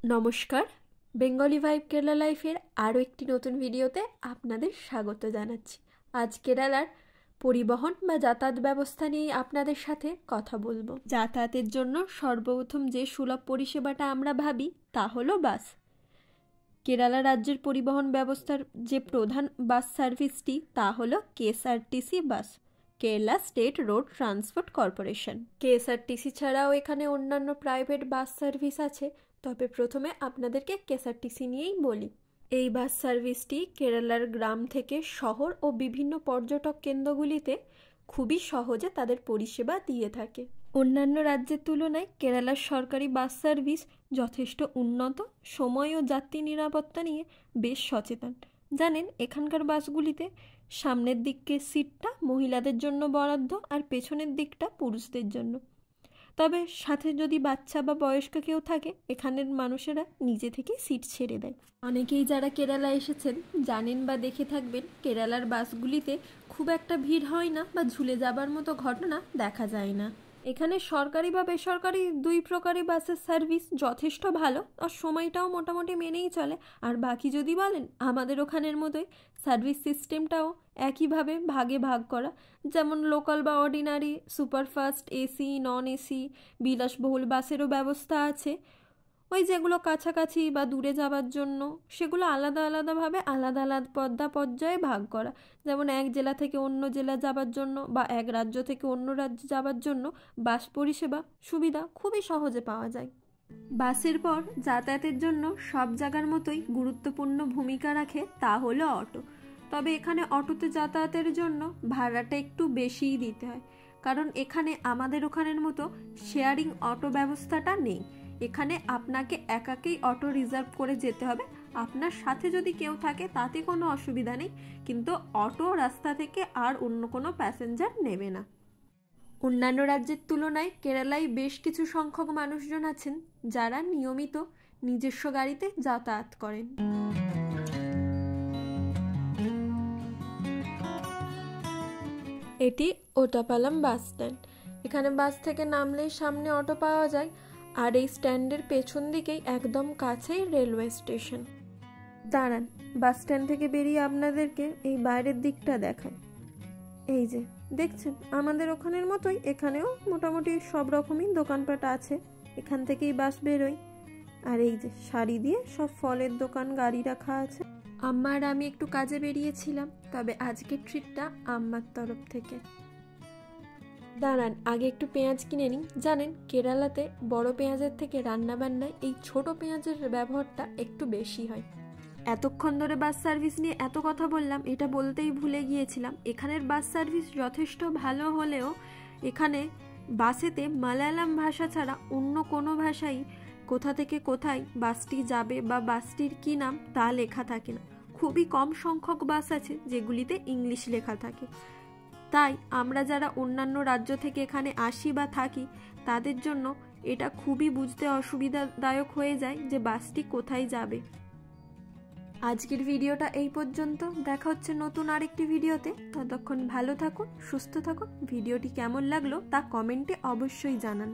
নমস্কার, Bengali vibe Kerala লাইফের আরও একটি নতুন ভিডিওতে আপনাদের স্বাগত জানাচ্ছি। আজ কেরালার পরিবহন বা যাতায়াত ব্যবস্থা নিয়ে আপনাদের সাথে কথা বলবো। যাতায়াতের জন্য সর্বপ্রথম যে সুলভ পরিষেবাটা আমরা ভাবি তা হলো বাস। কেরালা রাজ্যের পরিবহন ব্যবস্থার যে প্রধান বাস সার্ভিসটি তা হলো KSRTC bus, Kerala state road transport corporation. KSRTC ছাড়াও এখানে অন্যান্য প্রাইভেট বাস সার্ভিস আছে, তবে প্রথমে আপনাদেরকে কেএসআরটিসি নিয়েই বলি। এই বাস সার্ভিসটি কেরালার গ্রাম থেকে শহর ও বিভিন্ন পর্যটক কেন্দ্রগুলিতে খুবই সহজে তাদের পরিষেবা দিয়ে থাকে। অন্যান্য রাজ্যের তুলনায় কেরালার সরকারি বাস সার্ভিস যথেষ্ট উন্নত, সময় ও যাত্রী নিরাপত্তা নিয়ে বেশ সচেতন। জানেন, এখানকার বাসগুলিতে সামনের দিকের সিটটা মহিলাদের জন্য বরাদ্দ আর পেছনের দিকটা পুরুষদের জন্য। তবে সাথে যদি বাচ্চা বা বয়স্ক কেউ থাকে, এখানের মানুষেরা নিজে থেকে সিট ছেড়ে দেয়। অনেকেই যারা কেরালা এসেছেন জানেন বা দেখে থাকবেন, কেরালার বাসগুলিতে খুব একটা ভিড় হয় না বা ঝুলে যাবার মতো ঘটনা দেখা যায় না। এখানে সরকারি বা বেসরকারি দুই প্রকারই বাসের সার্ভিস যথেষ্ট ভালো, আর সময়টাও মোটামুটি মেনেই চলে। আর বাকি যদি বলেন, আমাদের ওখানের মতোই সার্ভিস সিস্টেমটাও একইভাবে ভাগে ভাগ করা। যেমন লোকাল বা ordinary, superfast, AC, non AC, বিলাসবহুল বাসেরও ব্যবস্থা আছে। ওই যেগুলো কাছাকাছি বা দূরে যাবার জন্য সেগুলো আলাদা আলাদাভাবে আলাদা আলাদা পর্যায়ে ভাগ করা। যেমন এক জেলা থেকে অন্য জেলা যাবার জন্য বা এক রাজ্য থেকে অন্য রাজ্যে যাবার জন্য বাস পরিষেবা সুবিধা খুবই সহজে পাওয়া যায়। বাসের পর যাতায়াতের জন্য সব জায়গার মতোই গুরুত্বপূর্ণ ভূমিকা রাখে তা হলো অটো। তবে এখানে অটোতে যাতায়াতের জন্য ভাড়াটা একটু বেশিই দিতে হয়, কারণ এখানে আমাদের ওখানের মতো শেয়ারিং অটো ব্যবস্থাটা নেই। এখানে আপনাকে একাকেই অটো রিজার্ভ করে যেতে হবে। আপনার সাথে যদি কেউ থাকে তাতে কোনো অসুবিধা নেই, কিন্তু অটো রাস্তা থেকে আর অন্য কোনো প্যাসেঞ্জার নেবে না। অন্যান্য রাজ্যের তুলনায় কেরালায় বেশ কিছু সংখ্যক মানুষজন আছেন যারা নিয়মিত নিজস্ব গাড়িতে যাতায়াত করেন। এটি ওটাপালাম বাস স্ট্যান্ড। এখানে বাস থেকে নামলেই সামনে অটো পাওয়া যায়, আর এই স্ট্যান্ডের পেছন দিকেই একদম কাছেই রেলওয়ে স্টেশন। দাঁড়ান, বাস স্ট্যান্ড থেকে বেরিয়ে আপনাদেরকে এই বাইরের দিকটা দেখায়। এই যে দেখছেন, আমাদের ওখানের মতোই এখানেও মোটামুটি সব রকমই দোকানপাট আছে। এখান থেকেই বাস বেরোয়। আর এই যে সারি দিয়ে সব ফলের দোকান, গাড়ি রাখা আছে। আম্মা আর আমি একটু কাজে বেরিয়েছিলাম, তবে আজকের ট্রিটটা আম্মার তরফ থেকে। দাঁড়ান, আগে একটু পেঁয়াজ কিনে নিই। জানেন, কেরালাতে বড় পেঁয়াজের থেকে রান্নাবান্নায় এই ছোট পেঁয়াজের ব্যবহারটা একটু বেশি হয়। এতক্ষণ ধরে বাস সার্ভিস নিয়ে এত কথা বললাম, এটা বলতেই ভুলে গিয়েছিলাম। এখানের বাস সার্ভিস যথেষ্ট ভালো হলেও এখানে বাসেতে মালায়ালাম ভাষা ছাড়া অন্য কোনো ভাষাই কোথা থেকে কোথায় বাসটি যাবে বা বাসটির কী নাম তা লেখা থাকে না। খুবই কম সংখ্যক বাস আছে যেগুলিতে ইংলিশ লেখা থাকে। তাই আমরা যারা অন্যান্য রাজ্য থেকে এখানে আসি বা থাকি, তাদের জন্য এটা খুবই বুঝতে অসুবিধাদায়ক হয়ে যায় যে বাসটি কোথায় যাবে। আজকের ভিডিওটা এই পর্যন্ত। দেখা হচ্ছে নতুন আরেকটি ভিডিওতে। ততক্ষণ ভালো থাকুন, সুস্থ থাকুন। ভিডিওটি কেমন লাগলো তা কমেন্টে অবশ্যই জানান।